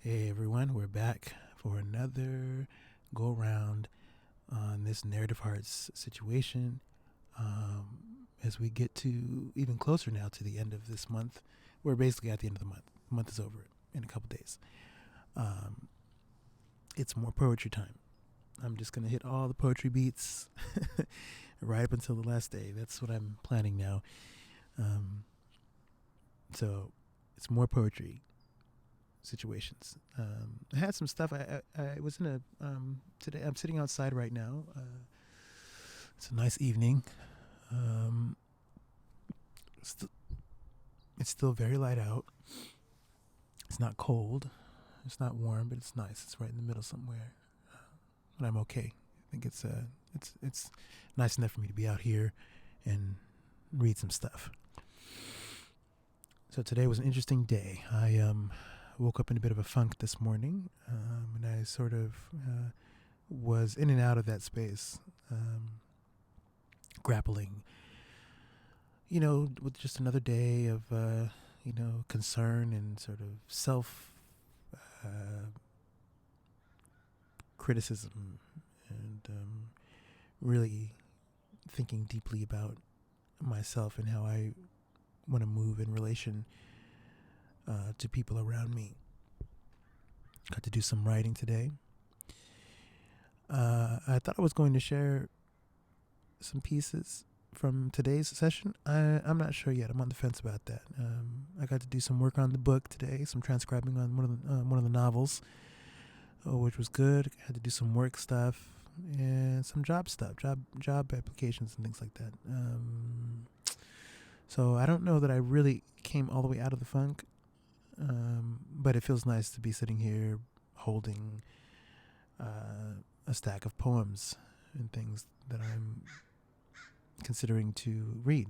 Hey everyone, we're back for another go round on this narrative hearts situation. As we get to even closer now to the end of this month, we're basically at the end of the month. The month is over in a couple days. It's more poetry time. I'm just going to hit all the poetry beats right up until the last day. That's what I'm planning now. So it's more poetry situations. I had some stuff. I was in a today. I'm sitting outside right now. It's a nice evening. It's still very light out. It's not cold. It's not warm, but it's nice. It's right in the middle somewhere. But I'm okay. I think it's nice enough for me to be out here and read some stuff. So today was an interesting day. I woke up in a bit of a funk this morning, and I sort of was in and out of that space, grappling, with just another day of, concern and sort of self criticism and really thinking deeply about myself and how I want to move in relation to people around me. Got to do some writing today. I thought I was going to share some pieces from today's session. I'm not sure yet. I'm on the fence about that. I got to do some work on the book today, some transcribing on one of the novels, which was good. I had to do some work stuff and some job stuff, job applications and things like that. So I don't know that I really came all the way out of the funk, but it feels nice to be sitting here holding a stack of poems and things that I'm considering to read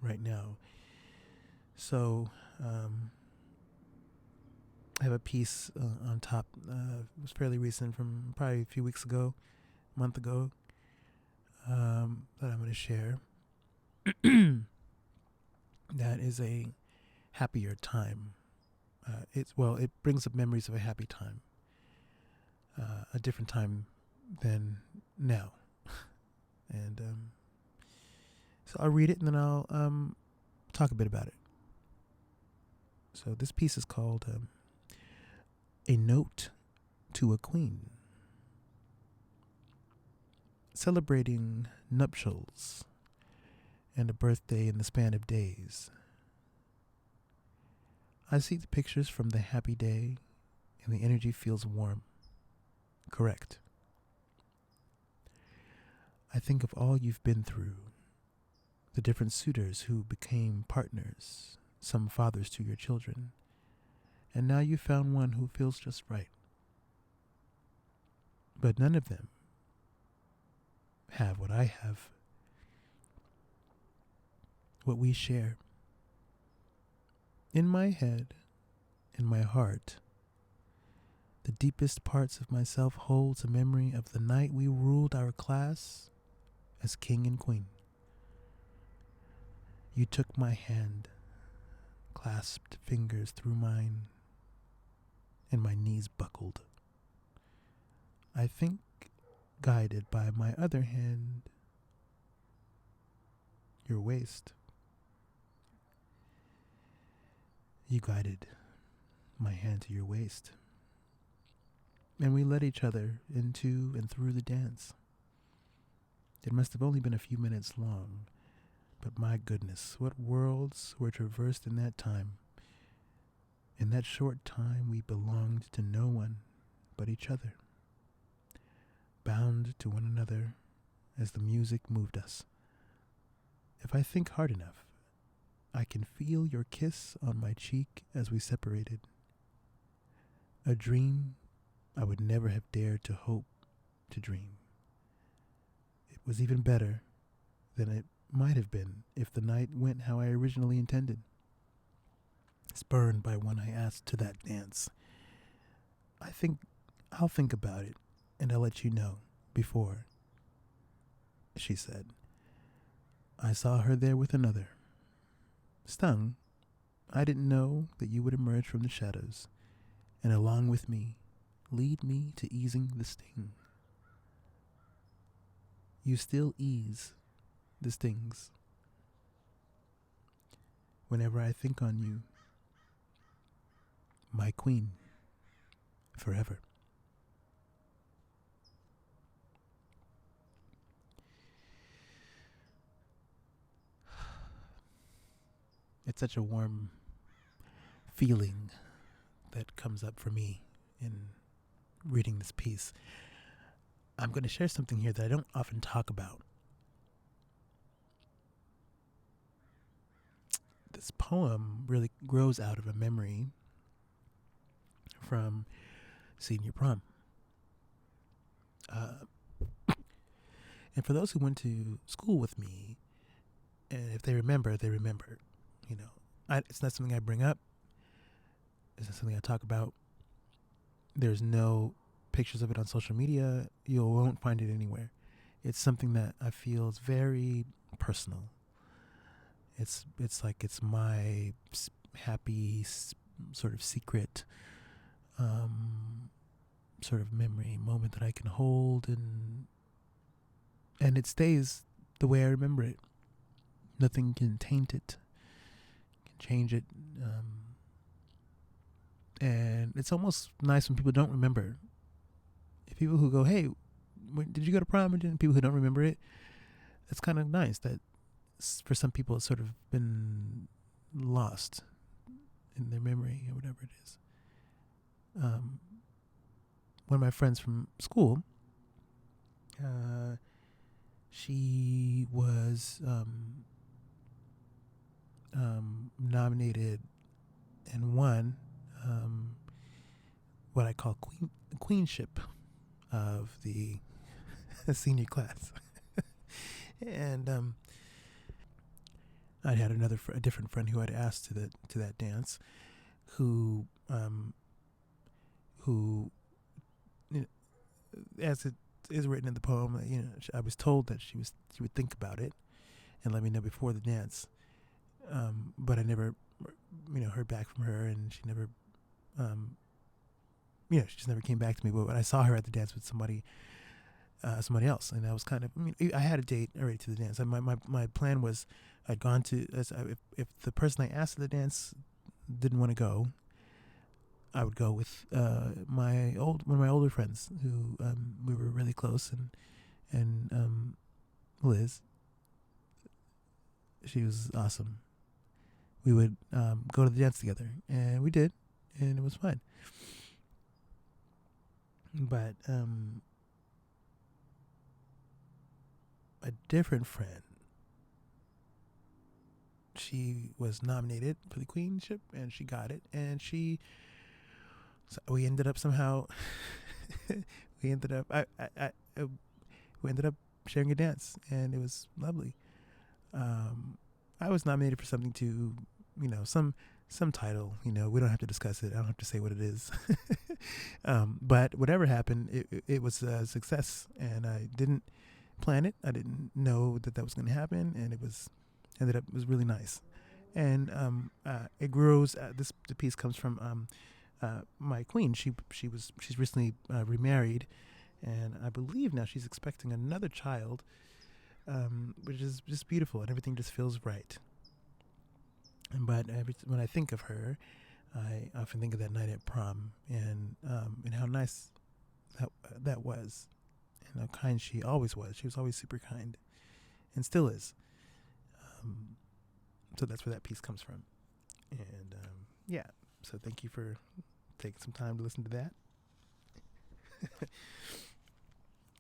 right now. So I have a piece on top. It was fairly recent, from probably a few weeks ago, a month ago, that I'm going to share. That is a happier time. It brings up memories of a happy time, a different time than now. And so I'll read it and then I'll talk a bit about it. So this piece is called A Note to a Queen. Celebrating nuptials and a birthday in the span of days. I see the pictures from the happy day and the energy feels warm. Correct. I think of all you've been through, the different suitors who became partners, some fathers to your children, and now you found one who feels just right. But none of them have what I have, what we share. In my head, in my heart, the deepest parts of myself holds a memory of the night we ruled our class as king and queen. You took my hand, clasped fingers through mine, and my knees buckled. I think, guided by my other hand, your waist. You guided my hand to your waist, and we led each other into and through the dance. It must have only been a few minutes long, but my goodness, what worlds were traversed in that time. In that short time, we belonged to no one but each other, bound to one another as the music moved us. If I think hard enough, I can feel your kiss on my cheek as we separated. A dream I would never have dared to hope to dream. It was even better than it might have been if the night went how I originally intended. Spurned by one I asked to that dance. I'll think about it and I'll let you know before, she said. I saw her there with another. Stung, I didn't know that you would emerge from the shadows, and along with me, lead me to easing the sting. You still ease the stings. Whenever I think on you, my queen, forever. It's such a warm feeling that comes up for me in reading this piece. I'm going to share something here that I don't often talk about. This poem really grows out of a memory from senior prom. And for those who went to school with me, and if they remember, they remember. You know, it's not something I bring up. It's not something I talk about. There's no pictures of it on social media. You won't find it anywhere. It's something that I feel is very personal. It's like it's my happy sort of secret sort of memory moment that I can hold, and it stays the way I remember it. Nothing can taint it, can change it. And it's almost nice when people don't remember. If people who go, hey, did you go to prom? And people who don't remember it, it's kind of nice that for some people it's sort of been lost in their memory or whatever it is. One of my friends from school, she was nominated and won what I call queenship of the senior class. And I had a different friend who I'd asked to that dance, who you know, as it is written in the poem, I was told that she would think about it and let me know before the dance, but I never heard back from her, and she never she just never came back to me. But when I saw her at the dance with somebody else, and I was kind of, I had a date already to the dance. My plan was, I'd gone to, if the person I asked at the dance didn't want to go, I would go with one of my older friends who we were really close, and Liz. She was awesome. We would go to the dance together, and we did, and it was fun. But a different friend, she was nominated for the queenship, and she got it, and we ended up somehow we ended up sharing a dance, and it was lovely. I was nominated for something too, some title. We don't have to discuss it. I don't have to say what it is. But whatever happened, it was a success, and I didn't plan it. I didn't know that was going to happen, and it was really nice. And it grows. The piece comes from my queen. She's recently remarried, and I believe now she's expecting another child, which is just beautiful, and everything just feels right. But when I think of her, I often think of that night at prom, and how nice that was, and how kind she always was. She was always super kind, and still is. So that's where that piece comes from, and yeah. So thank you for taking some time to listen to that.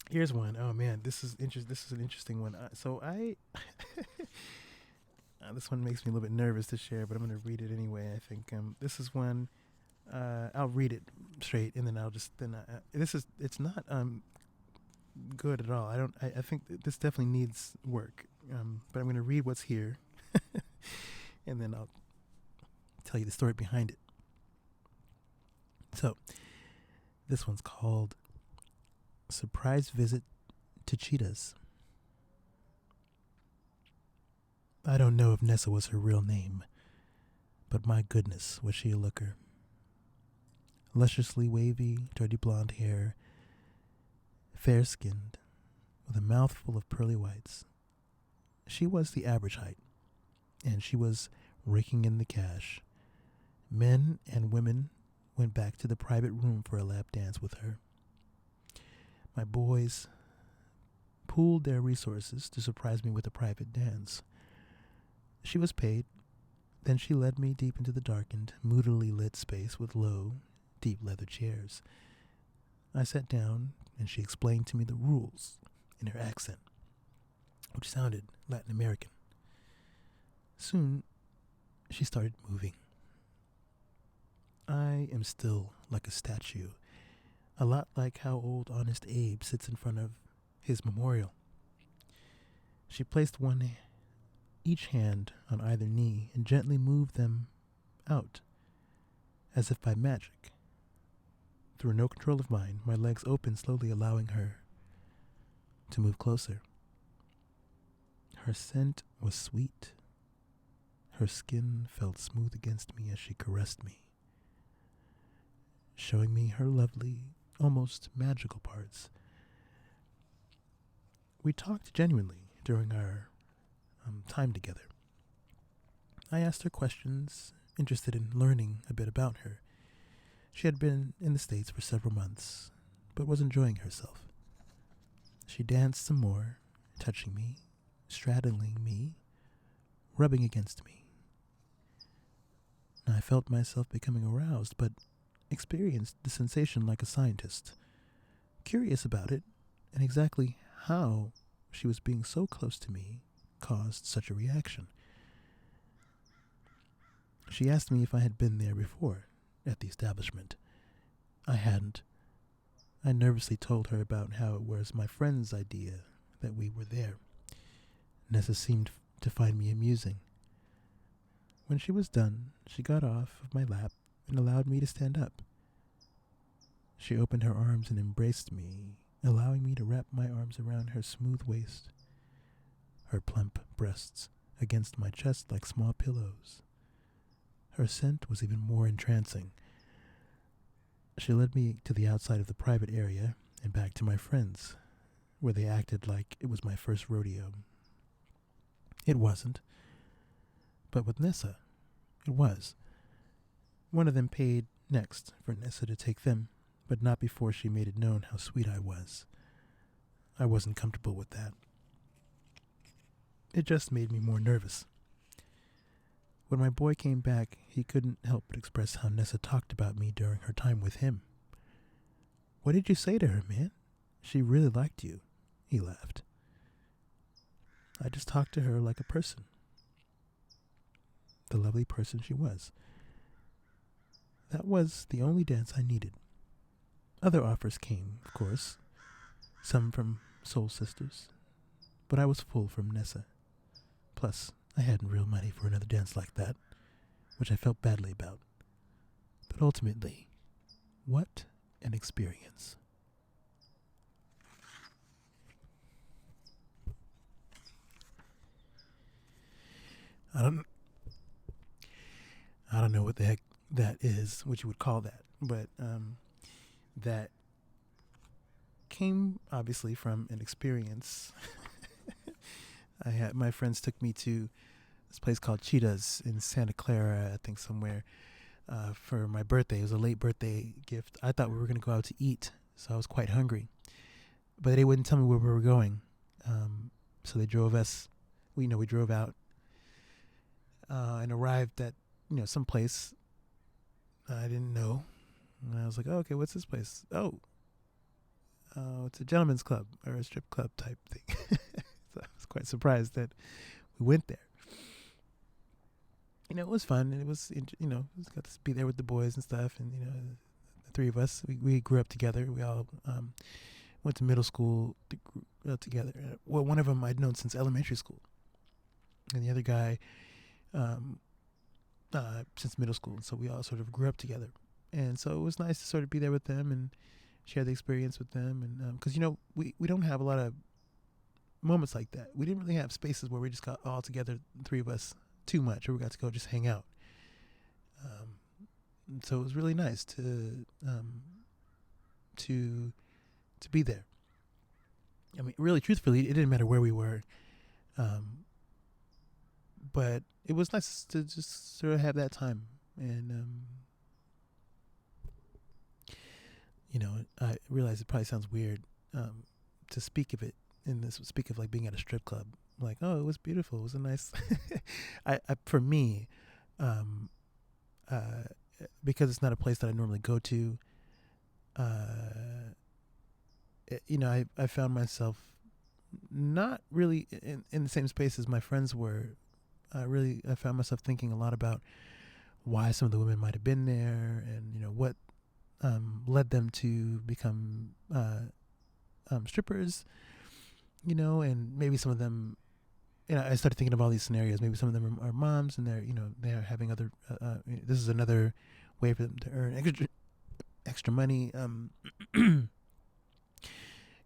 Here's one. Oh man, this is an interesting one. This one makes me a little bit nervous to share, but I'm going to read it anyway. I think this is one. I'll read it straight, and then it's not good at all. I think this definitely needs work. But I'm going to read what's here, and then I'll tell you the story behind it. So, this one's called Surprise Visit to Cheetahs. I don't know if Nessa was her real name, but my goodness, was she a looker. Lusciously wavy, dirty blonde hair, fair-skinned, with a mouth full of pearly whites. She was the average height, and she was raking in the cash. Men and women went back to the private room for a lap dance with her. My boys pooled their resources to surprise me with a private dance. She was paid. Then she led me deep into the darkened, moodily lit space with low, deep leather chairs. I sat down, and she explained to me the rules in her accent, which sounded Latin American. Soon, she started moving. I am still like a statue, a lot like how old Honest Abe sits in front of his memorial. She placed each hand on either knee and gently moved them out, as if by magic. Through no control of mine, my legs opened slowly, allowing her to move closer. Her scent was sweet. Her skin felt smooth against me as she caressed me, showing me her lovely, almost magical parts. We talked genuinely during our time together. I asked her questions, interested in learning a bit about her. She had been in the States for several months, but was enjoying herself. She danced some more, touching me, straddling me, rubbing against me. I felt myself becoming aroused, but experienced the sensation like a scientist, curious about it and exactly how she was being so close to me caused such a reaction. She asked me if I had been there before, at the establishment. I hadn't. I nervously told her about how it was my friend's idea that we were there. Nessa seemed to find me amusing. When she was done, she got off of my lap and allowed me to stand up. She opened her arms and embraced me, allowing me to wrap my arms around her smooth waist, her plump breasts against my chest like small pillows. Her scent was even more entrancing. She led me to the outside of the private area and back to my friends, where they acted like it was my first rodeo. It wasn't, but with Nessa, it was. One of them paid next for Nessa to take them, but not before she made it known how sweet I was. I wasn't comfortable with that. It just made me more nervous. When my boy came back, he couldn't help but express how Nessa talked about me during her time with him. "What did you say to her, man? She really liked you," he laughed. I just talked to her like a person, the lovely person she was. That was the only dance I needed. Other offers came, of course, some from Soul Sisters, but I was full from Nessa. Plus, I hadn't real money for another dance like that, which I felt badly about. But ultimately, what an experience. I don't know what the heck that is, what you would call that, but that came obviously from an experience. My friends took me to this place called Cheetahs in Santa Clara, I think somewhere, for my birthday. It was a late birthday gift. I thought we were going to go out to eat, so I was quite hungry, but they wouldn't tell me where we were going. So they drove us. We drove out and arrived at some place I didn't know. And I was like, oh, okay, what's this place? Oh, it's a gentleman's club or a strip club type thing. So I was quite surprised that we went there. It was fun, and it was, got to be there with the boys and stuff. And, the three of us, we grew up together. We all went to middle school together. Well, one of them I'd known since elementary school. And the other guy since middle school. And so we all sort of grew up together. And so it was nice to sort of be there with them and share the experience with them. And because, we don't have a lot of moments like that. We didn't really have spaces where we just got all together, the three of us, too much, or we got to go just hang out. So it was really nice to to be there. I mean, really, truthfully, it didn't matter where we were, but it was nice to just sort of have that time. And I realize it probably sounds weird to speak of it and speak of like being at a strip club. Like, oh, it was beautiful. It was a nice. For me, um, uh, because it's not a place that I normally go to. I found myself not really in the same space as my friends were. I found myself thinking a lot about why some of the women might have been there, and what led them to become strippers. And maybe some of them. I started thinking of all these scenarios. Maybe some of them are moms, and they're having other. This is another way for them to earn extra money.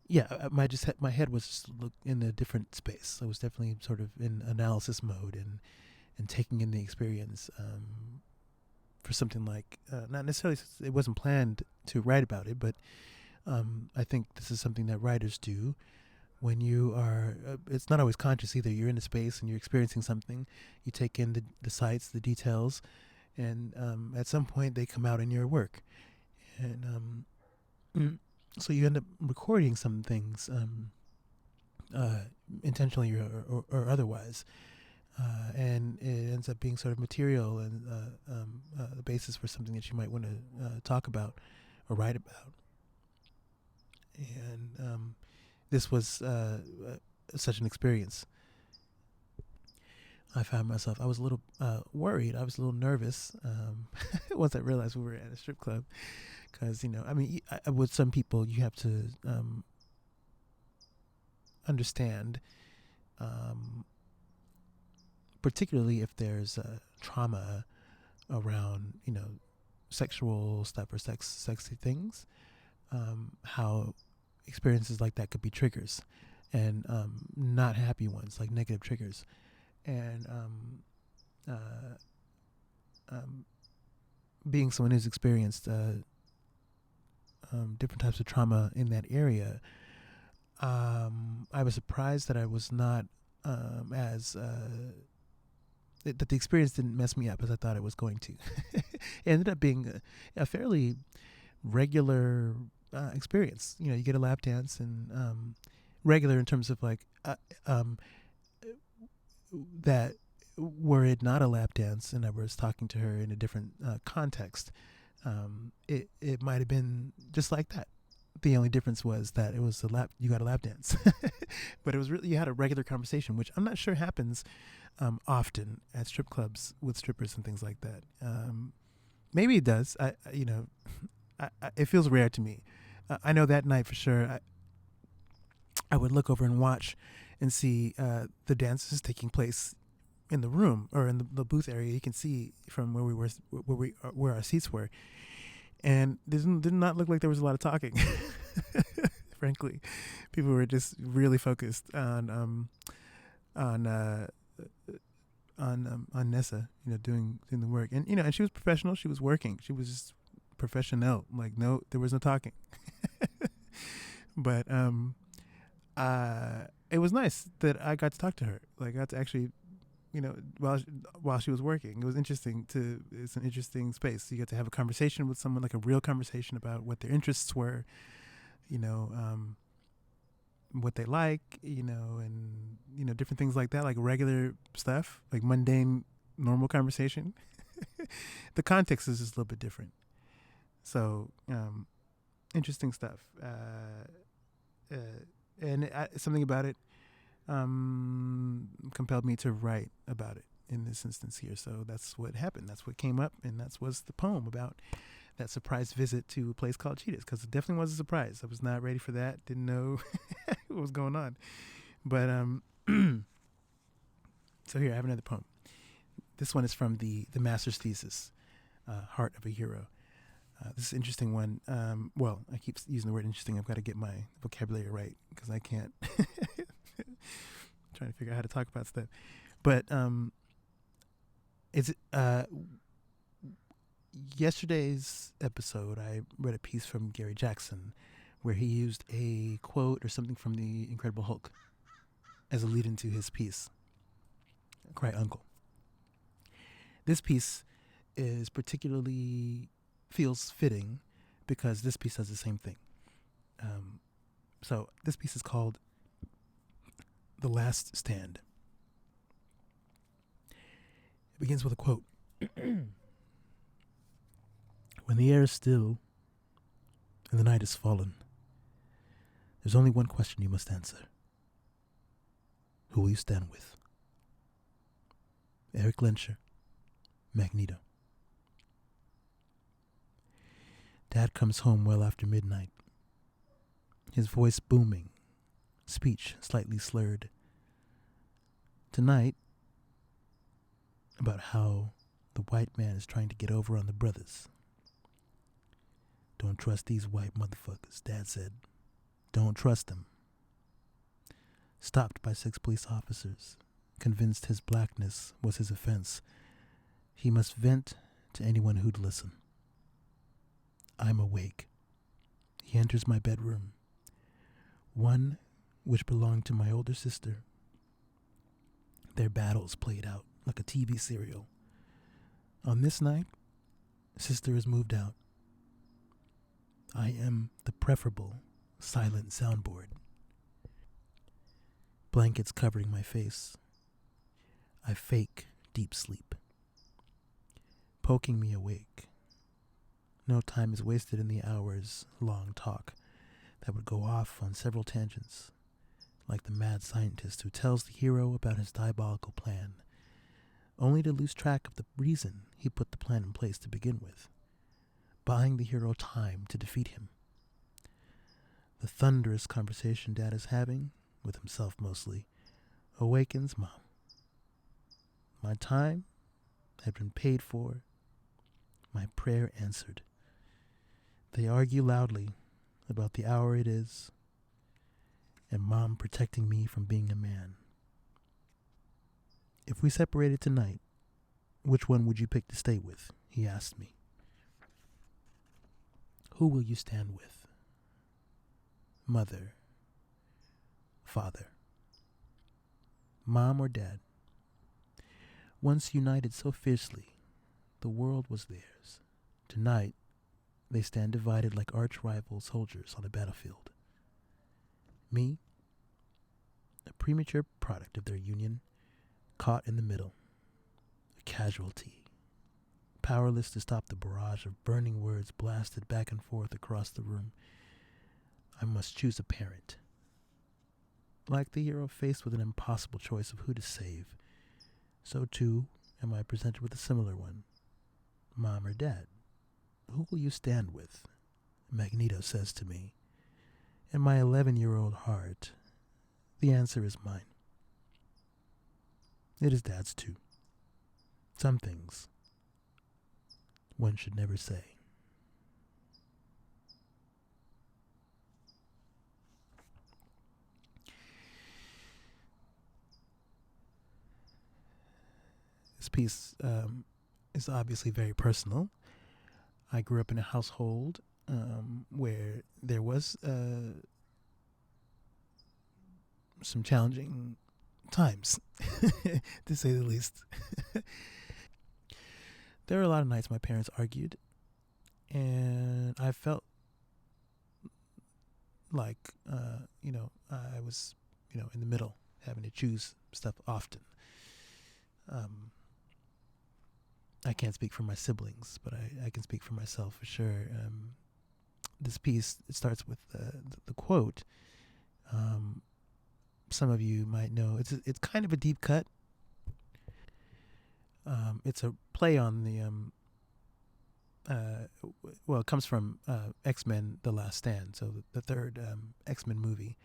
Yeah, my head was just in a different space. I was definitely sort of in analysis mode and taking in the experience for something like not necessarily, it wasn't planned to write about it, but I think this is something that writers do when you are. It's not always conscious either. You're in a space and you're experiencing something. You take in the sights, the details, and at some point they come out in your work, and so you end up recording some things intentionally or otherwise, and it ends up being sort of material and the basis for something that you might want to talk about or write about. And this was such an experience. I found myself, I was a little worried. I was a little nervous once I realized we were at a strip club. Because, with some people, you have to understand, particularly if there's trauma around, sexual stuff or sexy things, how experiences like that could be triggers, and not happy ones, like negative triggers. And being someone who's experienced different types of trauma in that area, I was surprised that I was not as that the experience didn't mess me up as I thought it was going to. It ended up being a fairly regular experience. You get a lap dance, and regular in terms of like that. Were it not a lap dance and I was talking to her in a different context, it might have been just like that. The only difference was that it was you got a lap dance, but it was really, you had a regular conversation, which I'm not sure happens often at strip clubs with strippers and things like that. Maybe it does. It feels rare to me. I know that night for sure. I would look over and watch and see the dances taking place in the room or in the booth area. You can see from where we were, where our seats were, and did not look like there was a lot of talking. Frankly, people were just really focused on Nessa, doing the work, and she was professional. She was working. She was just professional. Like, no, there was no talking. But it was nice that I got to talk to her. Like, I got to actually, while she was working. It was interesting it's an interesting space. You get to have a conversation with someone, like a real conversation about what their interests were, what they like, and, different things like that, like regular stuff, like mundane, normal conversation. The context is just a little bit different. So, interesting stuff. And something about it compelled me to write about it in this instance here. So that's what happened. That's what came up, and that was the poem about that surprise visit to a place called Cheetahs, because it definitely was a surprise. I was not ready for that. Didn't know what was going on. But so here I have another poem. This one is from the master's thesis, Heart of a Hero. This is an interesting one. Well, I keep using the word interesting. I've got to get my vocabulary right because I can't. Trying to figure out how to talk about stuff. But it's yesterday's episode, I read a piece from Gary Jackson where he used a quote or something from the Incredible Hulk as a lead into his piece, Cry Uncle. This piece is particularly feels fitting because this piece does the same thing. So this piece is called The Last Stand. It begins with a quote. When the air is still and the night is fallen, there's only one question you must answer. Who will you stand with? Eric Lensher, Magneto. Dad comes home well after midnight, his voice booming, speech slightly slurred. Tonight, about how the white man is trying to get over on the brothers. Don't trust these white motherfuckers, Dad said. Don't trust them. Stopped by 6 police officers, convinced his blackness was his offense. He must vent to anyone who'd listen. I'm awake. He enters my bedroom, one which belonged to my older sister. Their battles played out like a TV serial. On this night, sister has moved out. I am the preferable silent soundboard. Blankets covering my face. I fake deep sleep, poking me awake. No time is wasted in the hours-long talk that would go off on several tangents, like the mad scientist who tells the hero about his diabolical plan, only to lose track of the reason he put the plan in place to begin with, buying the hero time to defeat him. The thunderous conversation Dad is having, with himself mostly, awakens Mom. My time had been paid for, my prayer answered. They argue loudly about the hour it is, and Mom protecting me from being a man. If we separated tonight, which one would you pick to stay with? He asked me. Who will you stand with? Mother, father, Mom or Dad? Once united so fiercely, the world was theirs. Tonight, they stand divided like arch-rival soldiers on a battlefield. Me, a premature product of their union, caught in the middle, a casualty, powerless to stop the barrage of burning words blasted back and forth across the room. I must choose a parent. Like the hero faced with an impossible choice of who to save, so too am I presented with a similar one. Mom or Dad? Who will you stand with? Magneto says to me. In my 11-year-old heart, the answer is mine. It is Dad's too. Some things one should never say. This piece is obviously very personal. I grew up in a household where there was some challenging times, to say the least. There were a lot of nights my parents argued, and I felt like, I was, in the middle, having to choose stuff often. I can't speak for my siblings, but I can speak for myself for sure. This piece, it starts with the quote. Some of you might know it's kind of a deep cut. It's a play on the it comes from X-Men: The Last Stand, so the third X-Men movie.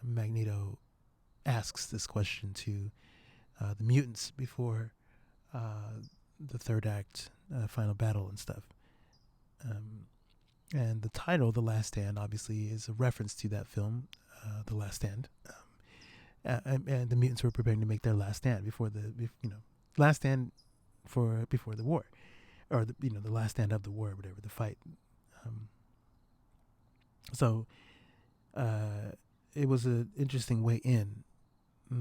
Magneto asks this question to the mutants before the third act, final battle and stuff. And the title, The Last Stand, obviously is a reference to that film, The Last Stand. And the mutants were preparing to make their last stand before the war. or the last stand of the war, or whatever, the fight. So it was an interesting way in,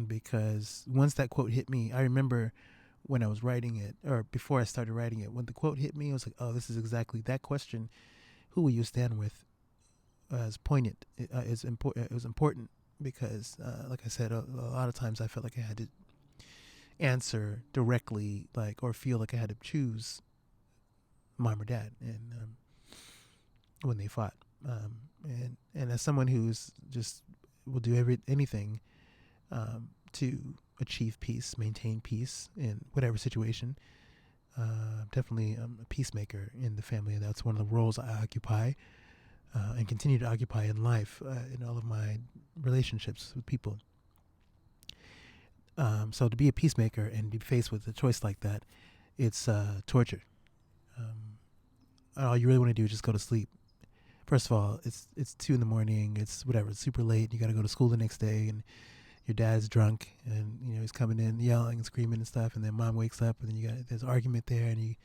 because once that quote hit me, I remember when I was writing it, or before I started writing it, when the quote hit me, I was like, oh, this is exactly that question. Who will you stand with? Is poignant. It was important because, like I said, a lot of times I felt like I had to answer directly, or feel like I had to choose mom or dad, and when they fought, and as someone who's just will do anything to achieve peace, maintain peace in whatever situation. Definitely a peacemaker in the family, and that's one of the roles I occupy and continue to occupy in life, in all of my relationships with people. So to be a peacemaker and be faced with a choice like that, it's torture. All you really want to do is just go to sleep. First of all, it's 2 a.m. It's whatever. It's super late. You got to go to school the next day, and your dad's drunk, and he's coming in yelling and screaming and stuff. And then mom wakes up, and then there's an argument there, and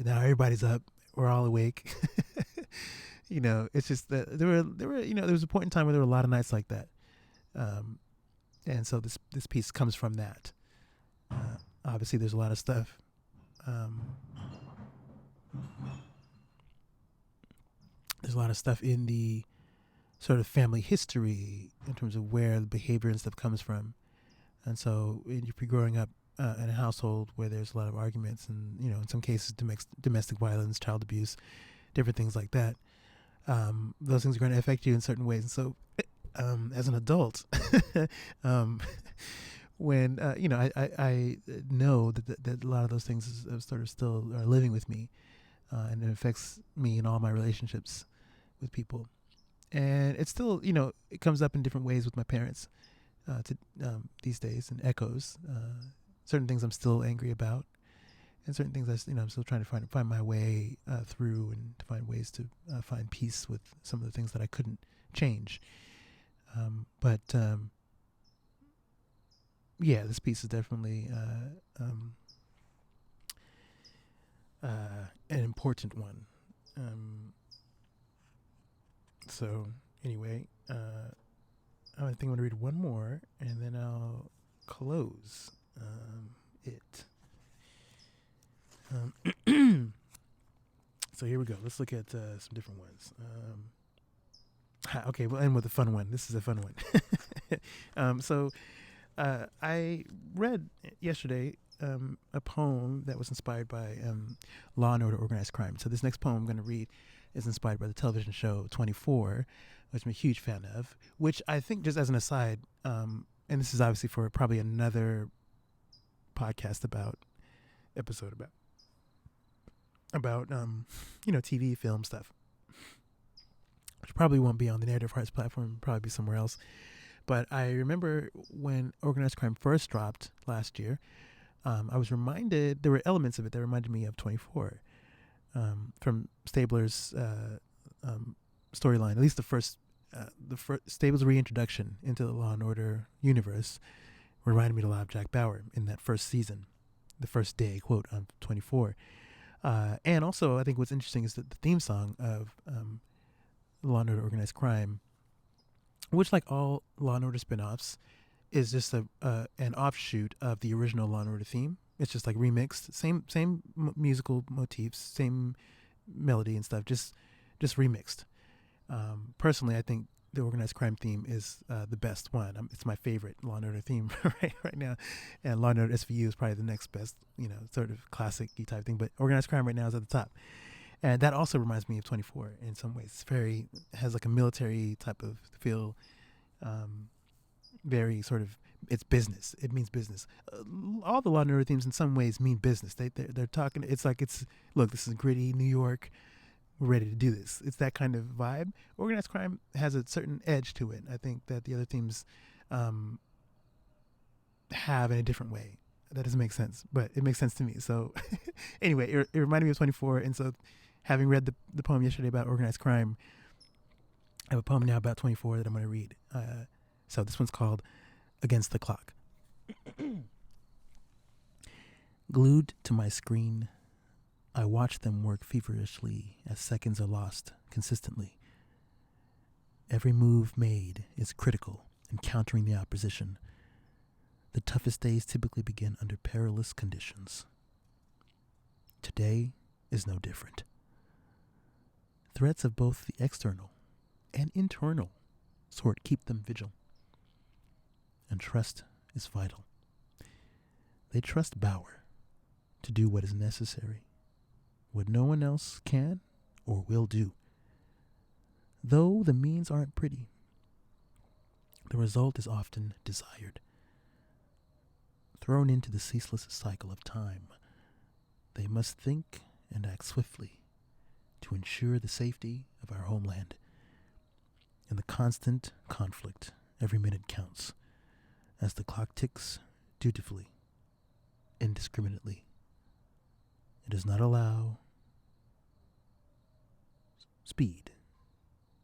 now everybody's up. We're all awake. It's just that there was a point in time where there were a lot of nights like that, and so this piece comes from that. Obviously, there's a lot of stuff. There's a lot of stuff in the sort of family history in terms of where the behavior and stuff comes from. And so if you're growing up in a household where there's a lot of arguments and, in some cases domestic violence, child abuse, different things like that, those things are going to affect you in certain ways. And so as an adult, when, I know that a lot of those things sort of still are living with me, and it affects me in all my relationships with people. And it's still, it comes up in different ways with my parents these days, and echoes. Certain things I'm still angry about, and certain things I'm still trying to find my way through, and to find ways to find peace with some of the things that I couldn't change. But this piece is definitely an important one. So anyway, I think I'm going to read one more, and then I'll close it. So here we go. Let's look at some different ones. Okay, we'll end with a fun one. This is a fun one. So I read yesterday a poem that was inspired by Law and Order Organized Crime. So this next poem I'm going to read is inspired by the television show 24, which I'm a huge fan of, which I think, just as an aside, and this is obviously for probably another podcast episode about TV, film stuff, which probably won't be on the Narrative Hearts platform, probably be somewhere else. But I remember when Organized Crime first dropped last year, I was reminded, there were elements of it that reminded me of 24, from Stabler's storyline, at least the first Stabler's reintroduction into the Law and Order universe reminded me a lot of Jack Bauer in that first season, the first day, quote, of 24. And also, I think what's interesting is that the theme song of Law and Order Organized Crime, which, like all Law and Order spinoffs, is just an offshoot of the original Law and Order theme. It's just like remixed, same musical motifs, same melody and stuff, just remixed. Personally, I think the Organized Crime theme is the best one. It's my favorite Law and Order theme right now, and Law and Order SVU is probably the next best, sort of classic-y type thing. But Organized Crime right now is at the top, and that also reminds me of 24 in some ways. Has like a military type of feel. Very sort of, it's business. It means business. All the Law and Order themes in some ways mean business. They're talking. It's like, look, this is gritty New York. We're ready to do this. It's that kind of vibe. Organized Crime has a certain edge to it, I think, that the other themes have in a different way. That doesn't make sense, but it makes sense to me. So anyway, it reminded me of 24. And so, having read the poem yesterday about Organized Crime, I have a poem now about 24 that I'm going to read. So this one's called Against the Clock. Glued to my screen, I watch them work feverishly as seconds are lost consistently. Every move made is critical in countering the opposition. The toughest days typically begin under perilous conditions. Today is no different. Threats of both the external and internal sort keep them vigilant. And trust is vital. They trust Bauer to do what is necessary, what no one else can or will do. Though the means aren't pretty, the result is often desired. Thrown into the ceaseless cycle of time, they must think and act swiftly to ensure the safety of our homeland. In the constant conflict, every minute counts as the clock ticks dutifully, indiscriminately. It does not allow speed.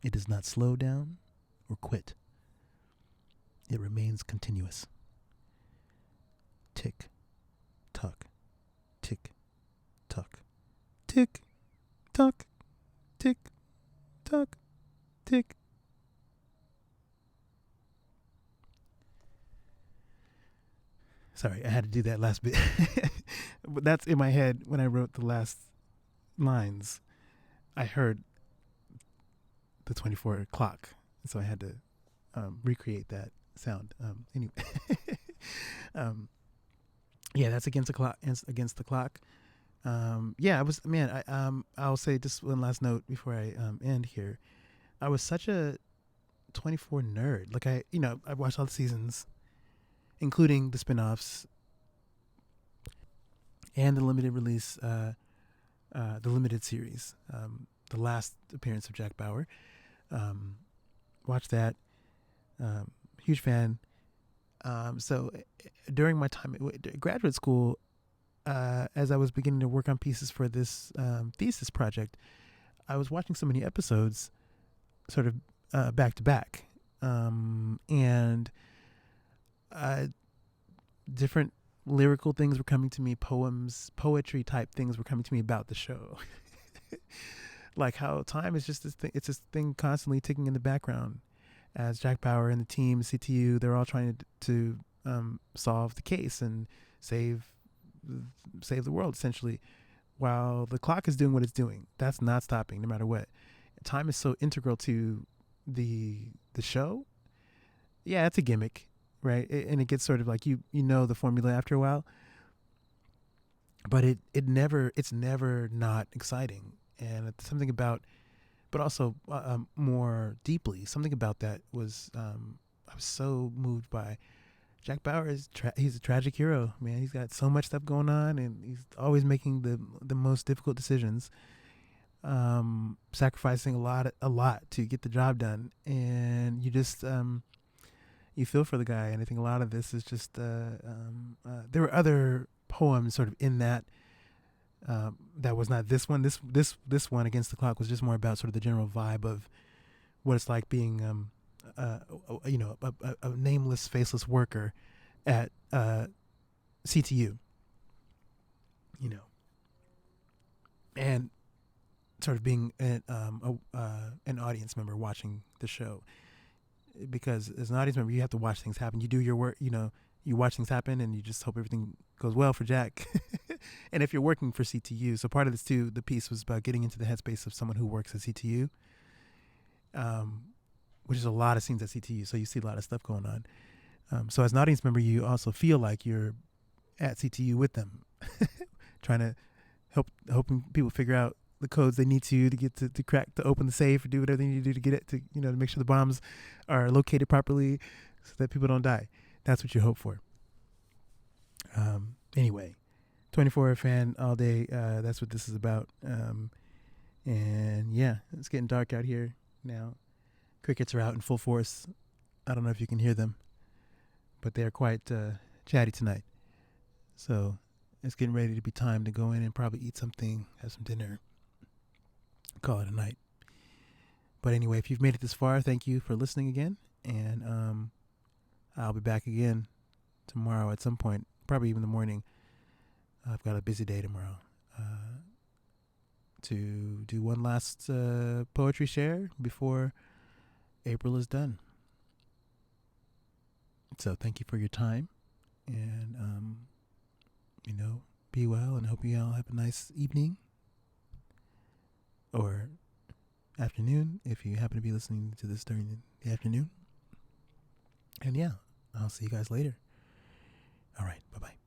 It does not slow down or quit. It remains continuous. Tick, tock, tick, tock, tick, tock, tick, tock, tick. Sorry, I had to do that last bit. But that's in my head when I wrote the last lines. I heard the 24 clock, so I had to recreate that sound. Anyway, yeah, that's against the clock. Against the clock. Yeah, I was, man. I'll say just one last note before I end here. I was such a 24 nerd. Like I watched all the seasons, including the spinoffs and the limited release, the limited series, the last appearance of Jack Bauer. Watched that. Huge fan. So during my time at graduate school, as I was beginning to work on pieces for this thesis project, I was watching so many episodes sort of back to back. And different lyrical things were coming to me, poetry type things were coming to me about the show. Like how time is just this thing, it's this thing constantly ticking in the background as Jack Bauer and the team, CTU, they're all trying to solve the case and save the world, essentially, while the clock is doing what it's doing. That's not stopping no matter what. Time is so integral to the show. Yeah, it's a gimmick, right? And it gets sort of like you know the formula after a while, but it's never not exciting. And it's something about, but also more deeply, something about that was I was so moved by Jack Bauer. He's a tragic hero, man. He's got so much stuff going on, and he's always making the most difficult decisions, sacrificing a lot to get the job done. And you just you feel for the guy. And I think a lot of this is just there were other poems sort of in that. That was not this one. This one, Against the Clock, was just more about sort of the general vibe of what it's like being, a nameless, faceless worker at CTU. And sort of being an audience member watching the show, because as an audience member, you have to watch things happen. You do your work, you watch things happen, and you just hope everything goes well for Jack. And if you're working for CTU, so part of this too, the piece was about getting into the headspace of someone who works at CTU, which is a lot of scenes at CTU. So you see a lot of stuff going on. So as an audience member, you also feel like you're at CTU with them, trying to helping people figure out the codes they need to get to crack, to open the safe, or do whatever they need to do to get it to, to make sure the bombs are located properly so that people don't die. That's what you hope for. Anyway, 24 fan all day. That's what this is about. And yeah, it's getting dark out here now. Crickets are out in full force. I don't know if you can hear them, but they're quite chatty tonight. So it's getting ready to be time to go in and probably eat something, have some dinner, call it a night. But anyway, if you've made it this far, thank you for listening again. And I'll be back again tomorrow at some point, probably even the morning. I've got a busy day tomorrow. to do one last poetry share before April is done. So thank you for your time, and be well, and hope you all have a nice evening or afternoon if you happen to be listening to this during the afternoon. And yeah, I'll see you guys later. All right, bye-bye.